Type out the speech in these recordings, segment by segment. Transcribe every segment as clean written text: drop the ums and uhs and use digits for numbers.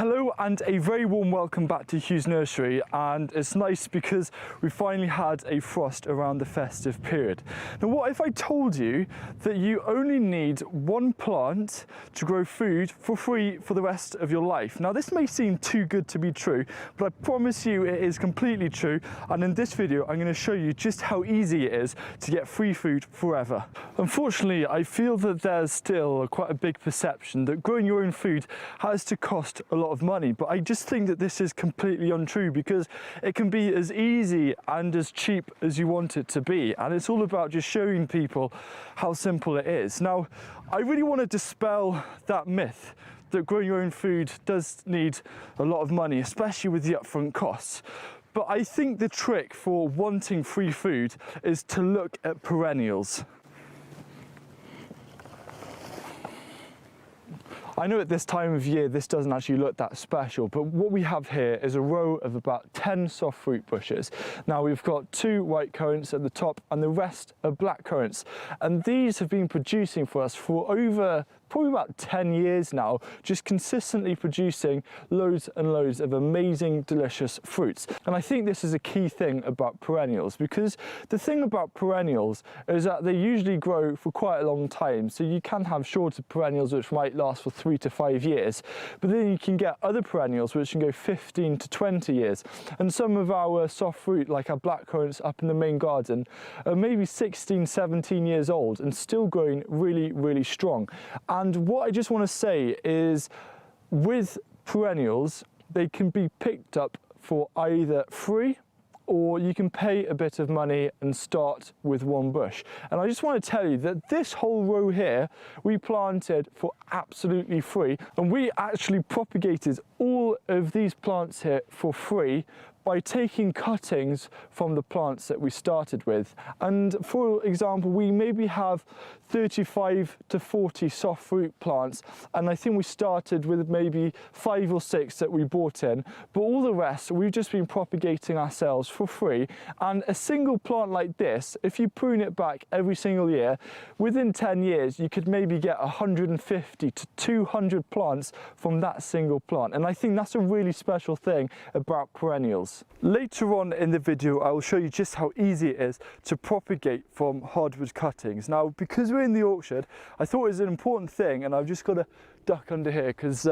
Hello and a very warm welcome back to Hugh's Nursery, and it's nice because we finally had a frost around the festive period. Now what if I told you that you only need one plant to grow food for free for the rest of your life? Now this may seem too good to be true, but I promise you it is completely true, and in this video I'm going to show you just how easy it is to get free food forever. Unfortunately, I feel that there's still quite a big perception that growing your own food has to cost a lot of money, but I just think that this is completely untrue because it can be as easy and as cheap as you want it to be, and it's all about just showing people how simple it is. Now I really want to dispel that myth that growing your own food does need a lot of money, especially with the upfront costs. But I think the trick for wanting free food is to look at perennials. I know at this time of year this doesn't actually look that special, but what we have here is a row of about 10 soft fruit bushes. Now we've got 2 white currants at the top and the rest are black currants, and these have been producing for us for over probably about 10 years now, just consistently producing loads and loads of amazing, delicious fruits. And I think this is a key thing about perennials, because the thing about perennials is that they usually grow for quite a long time. So you can have shorter perennials which might last for 3 to 5 years, but then you can get other perennials which can go 15 to 20 years. And some of our soft fruit, like our black currants up in the main garden, are maybe 16, 17 years old and still growing really, really strong. And what I just want to say is, with perennials, they can be picked up for either free or you can pay a bit of money and start with one bush. And I just want to tell you that this whole row here we planted for absolutely free, and we actually propagated all of these plants here for free by taking cuttings from the plants that we started with. And for example, we maybe have 35 to 40 soft fruit plants, and I think we started with maybe 5 or 6 that we bought in, but all the rest we've just been propagating ourselves for free. And a single plant like this, if you prune it back every single year, within 10 years you could maybe get 150 to 200 plants from that single plant, and I think that's a really special thing about perennials. Later on in the video I will show you just how easy it is to propagate from hardwood cuttings. Now because we're in the orchard, I thought it was an important thing, and I've just got to duck under here because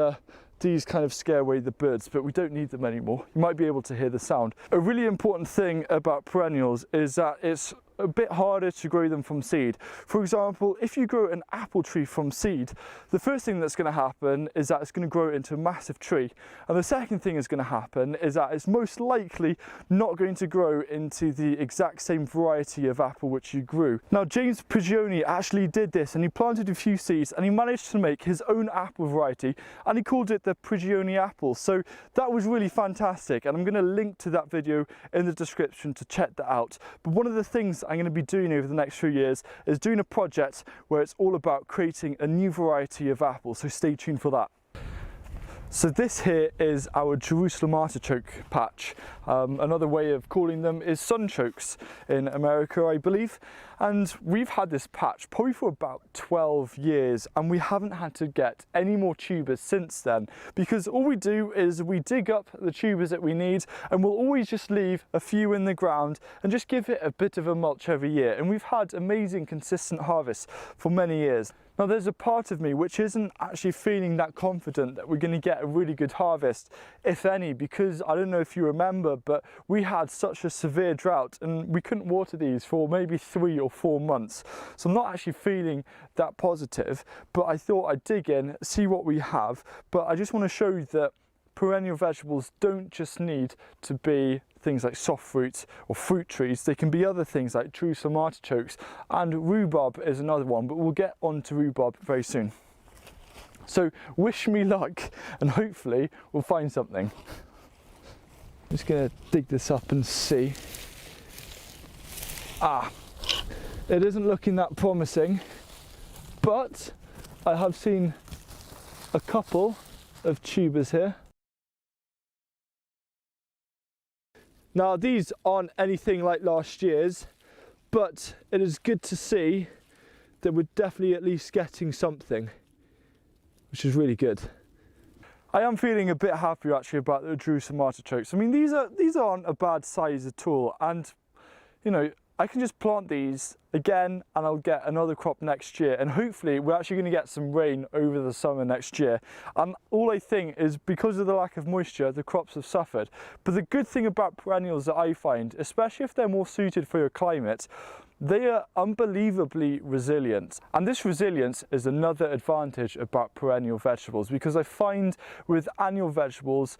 these kind of scare away the birds, but we don't need them anymore. You might be able to hear the sound. A really important thing about perennials is that it's a bit harder to grow them from seed. For example, if you grow an apple tree from seed, the first thing that's going to happen is that it's going to grow into a massive tree, and the second thing is going to happen is that it's most likely not going to grow into the exact same variety of apple which you grew. Now James Prigioni actually did this, and he planted a few seeds and he managed to make his own apple variety, and he called it the Prigioni apple. So that was really fantastic, and I'm going to link to that video in the description to check that out. But one of the things I'm going to be doing over the next few years is doing a project where it's all about creating a new variety of apples, so stay tuned for that. So this here is our Jerusalem artichoke patch. Another way of calling them is sunchokes in America, I believe. And we've had this patch probably for about 12 years, and we haven't had to get any more tubers since then, because all we do is we dig up the tubers that we need, and we'll always just leave a few in the ground and just give it a bit of a mulch every year. And we've had amazing consistent harvests for many years. Now there's a part of me which isn't actually feeling that confident that we're going to get a really good harvest, if any, because I don't know if you remember, but we had such a severe drought and we couldn't water these for maybe 3 or 4 months. So I'm not actually feeling that positive, but I thought I'd dig in, see what we have. But I just want to show you that perennial vegetables don't just need to be things like soft fruits or fruit trees. They can be other things like Jerusalem artichokes, and rhubarb is another one, but we'll get on to rhubarb very soon. So wish me luck, and hopefully we'll find something. I'm just going to dig this up and see. It isn't looking that promising, but I have seen a couple of tubers here. Now these aren't anything like last year's, but it is good to see that we're definitely at least getting something, which is really good. I am feeling a bit happier actually about the Jerusalem artichokes. I mean, these aren't a bad size at all, and you know, I can just plant these again and I'll get another crop next year, and hopefully we're actually going to get some rain over the summer next year. And all I think is because of the lack of moisture, the crops have suffered. But the good thing about perennials that I find, especially if they're more suited for your climate, they are unbelievably resilient. And this resilience is another advantage about perennial vegetables, because I find with annual vegetables,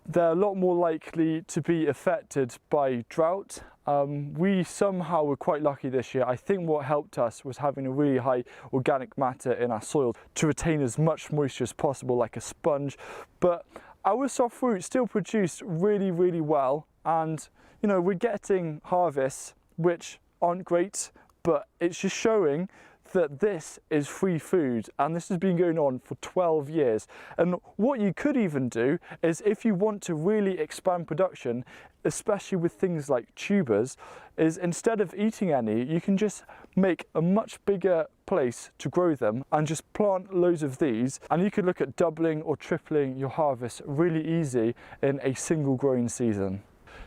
they're a lot more likely to be affected by drought. We somehow were quite lucky this year. I think what helped us was having a really high organic matter in our soil to retain as much moisture as possible, like a sponge. But our soft fruit still produced really, really well. And, you know, we're getting harvests which aren't great, but it's just showing that this is free food, and this has been going on for 12 years. And what you could even do is, if you want to really expand production, especially with things like tubers, is instead of eating any, you can just make a much bigger place to grow them and just plant loads of these, and you could look at doubling or tripling your harvest really easy in a single growing season.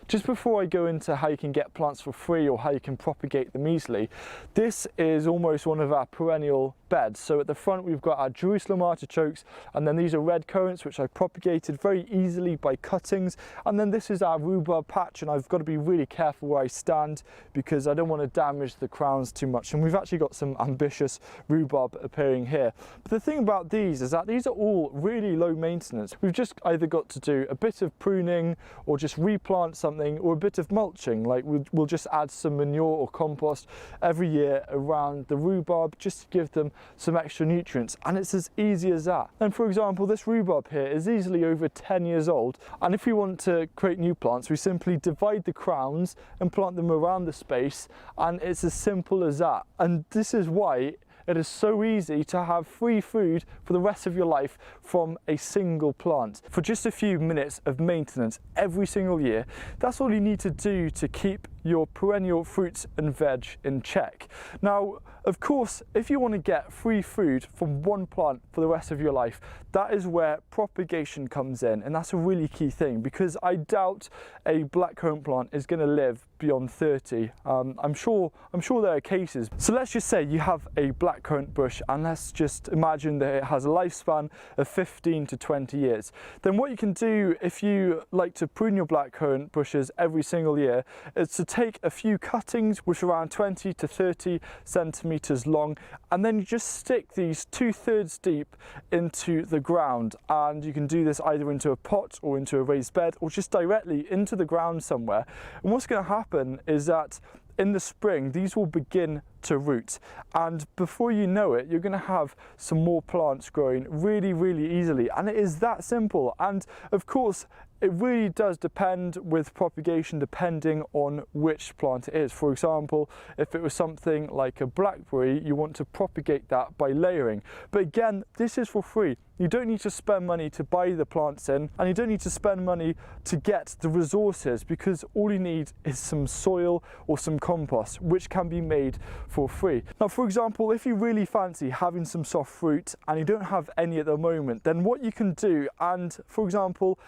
Just before I go into how you can get plants for free or how you can propagate them easily, this is almost one of our perennial beds. So at the front we've got our Jerusalem artichokes, and then these are red currants which I propagated very easily by cuttings, and then this is our rhubarb patch, and I've got to be really careful where I stand because I don't want to damage the crowns too much. And we've actually got some ambitious rhubarb appearing here. But the thing about these is that these are all really low maintenance. We've just either got to do a bit of pruning or just replant something, or a bit of mulching, like we'll just add some manure or compost every year around the rhubarb just to give them some extra nutrients, and it's as easy as that. And for example, this rhubarb here is easily over 10 years old, and if we want to create new plants, we simply divide the crowns and plant them around the space, and it's as simple as that. And this is why it is so easy to have free food for the rest of your life from a single plant. For just a few minutes of maintenance every single year, that's all you need to do to keep your perennial fruits and veg in check. Now, of course, if you want to get free food from one plant for the rest of your life, that is where propagation comes in, and that's a really key thing, because I doubt a blackcurrant plant is going to live beyond 30. I'm sure there are cases. So let's just say you have a blackcurrant bush, and let's just imagine that it has a lifespan of 15 to 20 years. Then what you can do, if you like to prune your blackcurrant bushes every single year, is to take a few cuttings which are around 20 to 30 centimeters long, and then you just stick these 2/3 deep into the ground. And you can do this either into a pot or into a raised bed, or just directly into the ground somewhere. And what's going to happen is that in the spring, these will begin to root, and before you know it, you're going to have some more plants growing really, really easily. And it is that simple. And of course, it really does depend with propagation, depending on which plant it is. For example, if it was something like a blackberry, you want to propagate that by layering. But again, this is for free. You don't need to spend money to buy the plants in, and you don't need to spend money to get the resources, because all you need is some soil or some compost, which can be made for free. Now, for example, if you really fancy having some soft fruit and you don't have any at the moment, then what you can do, and for example,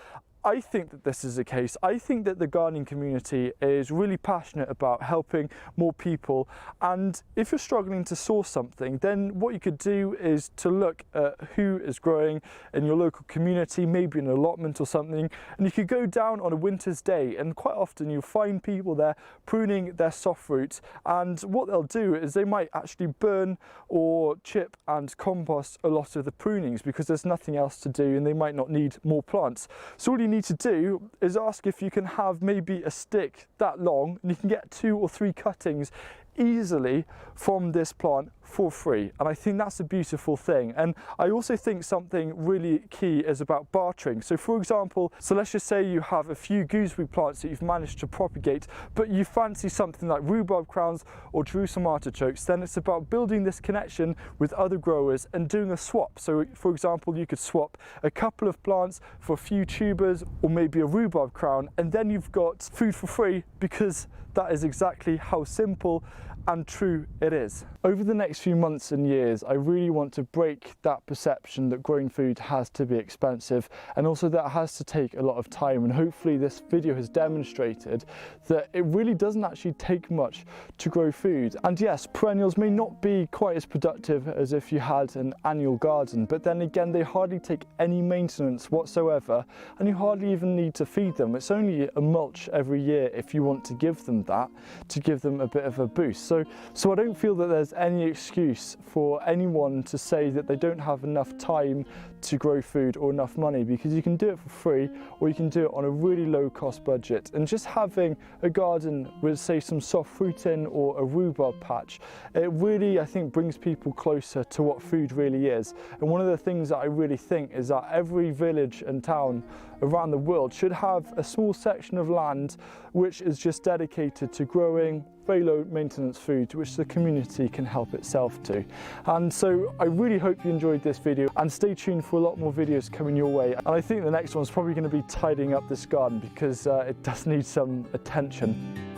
I think that this is the case. I think that the gardening community is really passionate about helping more people, and if you're struggling to source something, then what you could do is to look at who is growing in your local community, maybe an allotment or something, and you could go down on a winter's day, and quite often you'll find people there pruning their soft fruit, and what they'll do is they might actually burn or chip and compost a lot of the prunings because there's nothing else to do and they might not need more plants. So all you need to do is ask if you can have maybe a stick that long, and you can get 2 or 3 cuttings easily from this plant for free. And I think that's a beautiful thing. And I also think something really key is about bartering. So for example, let's just say you have a few gooseberry plants that you've managed to propagate, but you fancy something like rhubarb crowns or Jerusalem artichokes, then it's about building this connection with other growers and doing a swap. So for example, you could swap a couple of plants for a few tubers or maybe a rhubarb crown, and then you've got food for free, because that is exactly how simple and true it is. Over the next few months and years, I really want to break that perception that growing food has to be expensive, and also that it has to take a lot of time. And hopefully this video has demonstrated that it really doesn't actually take much to grow food. And yes, perennials may not be quite as productive as if you had an annual garden, but then again, they hardly take any maintenance whatsoever, and you hardly even need to feed them. It's only a mulch every year if you want to give them that, to give them a bit of a boost. So I don't feel that there's any excuse for anyone to say that they don't have enough time to grow food or enough money, because you can do it for free, or you can do it on a really low cost budget. And just having a garden with, say, some soft fruit in or a rhubarb patch, it really, I think, brings people closer to what food really is. And one of the things that I really think is that every village and town around the world should have a small section of land which is just dedicated to growing very low maintenance food, which the community can help itself to. And so I really hope you enjoyed this video, and stay tuned for a lot more videos coming your way. And I think the next one's probably going to be tidying up this garden, because it does need some attention.